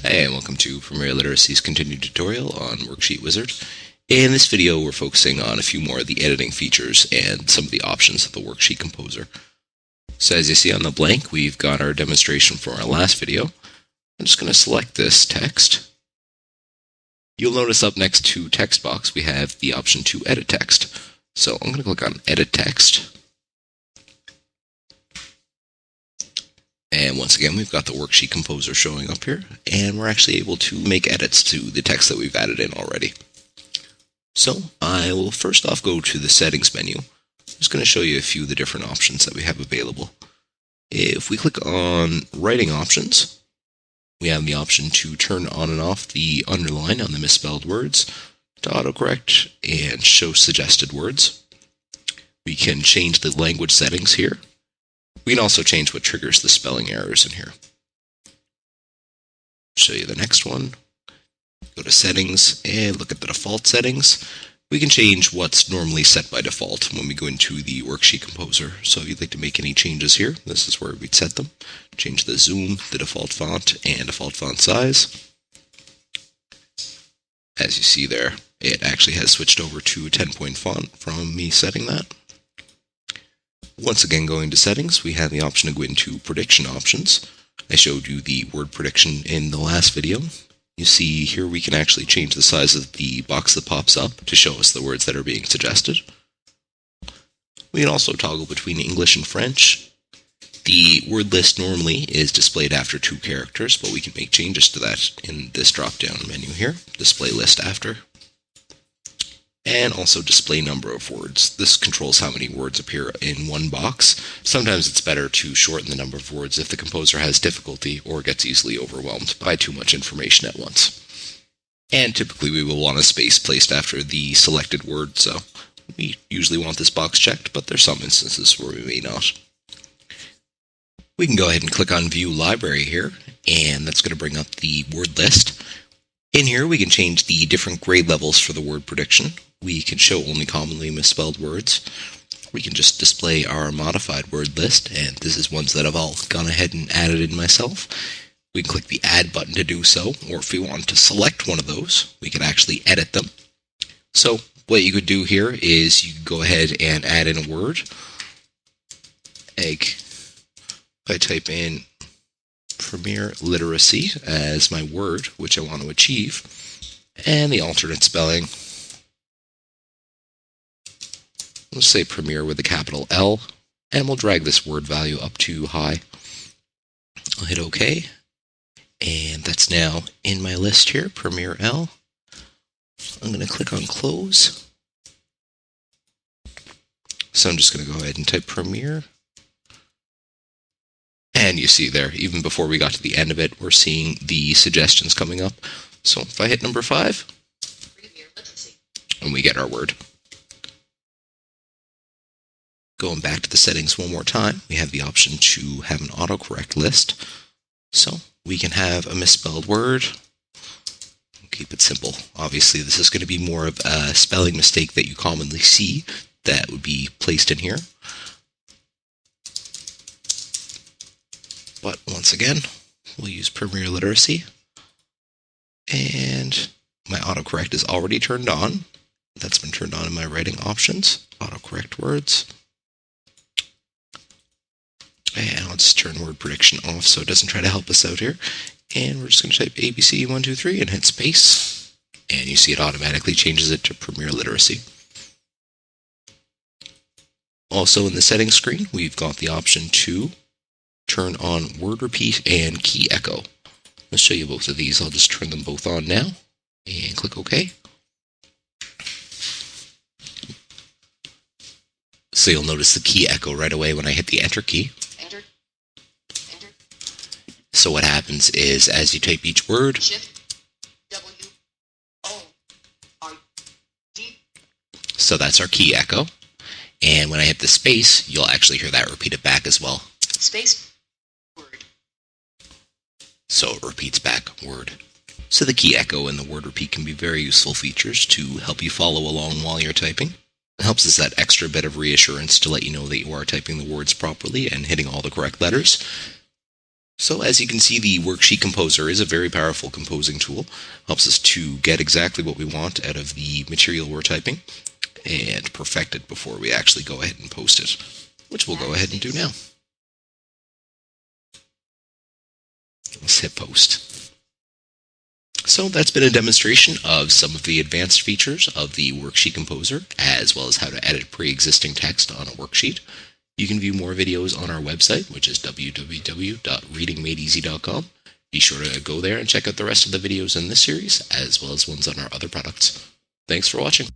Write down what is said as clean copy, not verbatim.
Hey, and welcome to Premier Literacy's continued tutorial on Worksheet Wizard. In this video, we're focusing on a few more of the editing features and some of the options of the Worksheet Composer. So as you see on the blank, we've got our demonstration from our last video. I'm just going to select this text. You'll notice up next to text box, we have the option to edit text. So I'm going to click on Edit Text. And once again, we've got the Worksheet Composer showing up here, and we're actually able to make edits to the text that we've added in already. So I will first off go to the Settings menu. I'm just going to show you a few of the different options that we have available. If we click on Writing Options, we have the option to turn on and off the underline on the misspelled words, to autocorrect, and show suggested words. We can change the language settings here. We can also change what triggers the spelling errors in here. Show you the next one. Go to Settings and look at the default settings. We can change what's normally set by default when we go into the Worksheet Composer. So if you'd like to make any changes here, this is where we'd set them. Change the zoom, the default font, and default font size. As you see there, it actually has switched over to a 10-point font from me setting that. Once again, going to Settings, we have the option to go into Prediction Options. I showed you the word prediction in the last video. You see here we can actually change the size of the box that pops up to show us the words that are being suggested. We can also toggle between English and French. The word list normally is displayed after 2 characters, but we can make changes to that in this drop-down menu here. Display list after. And also display number of words. This controls how many words appear in one box. Sometimes it's better to shorten the number of words if the composer has difficulty or gets easily overwhelmed by too much information at once. And typically we will want a space placed after the selected word, so we usually want this box checked, but there's some instances where we may not. We can go ahead and click on View Library here, and that's going to bring up the word list. In here we can change the different grade levels for the word prediction. We can show only commonly misspelled words. We can just display our modified word list, and this is ones that I've all gone ahead and added in myself. We can click the Add button to do so, or if we want to select one of those, we can actually edit them. So what you could do here is you can go ahead and add in a word. If I type in Premier Literacy as my word, which I want to achieve, and the alternate spelling. We'll say Premier with a capital L, and we'll drag this word value up to high. I'll hit OK, and that's now in my list here, Premier L. I'm going to click on Close. So I'm just going to go ahead and type Premier. And you see there, even before we got to the end of it, we're seeing the suggestions coming up. So if I hit number 5, and we get our word. Going back to the settings one more time, we have the option to have an autocorrect list. So we can have a misspelled word. Keep it simple. Obviously, this is going to be more of a spelling mistake that you commonly see that would be placed in here. But once again, we'll use Premier Literacy. And my autocorrect is already turned on. That's been turned on in my writing options. Autocorrect words. And I'll just turn word prediction off so it doesn't try to help us out here. And we're just going to type ABC123 and hit space. And you see it automatically changes it to Premier Literacy. Also in the settings screen, we've got the option to turn on word repeat and key echo. I'll show you both of these. I'll just turn them both on now and click OK. So you'll notice the key echo right away when I hit the Enter key. Enter. Enter. So what happens is as you type each word, Shift W O R D. So that's our key echo. And when I hit the space, you'll actually hear that repeated back as well. Space. Word. So it repeats back word. So the key echo and the word repeat can be very useful features to help you follow along while you're typing. It helps us that extra bit of reassurance to let you know that you are typing the words properly and hitting all the correct letters. So as you can see, the Worksheet Composer is a very powerful composing tool. Helps us to get exactly what we want out of the material we're typing and perfect it before we actually go ahead and post it, which we'll go ahead and do now. Let's hit post. So that's been a demonstration of some of the advanced features of the Worksheet Composer, as well as how to edit pre-existing text on a worksheet. You can view more videos on our website, which is www.readingmadeeasy.com. Be sure to go there and check out the rest of the videos in this series, as well as ones on our other products. Thanks for watching.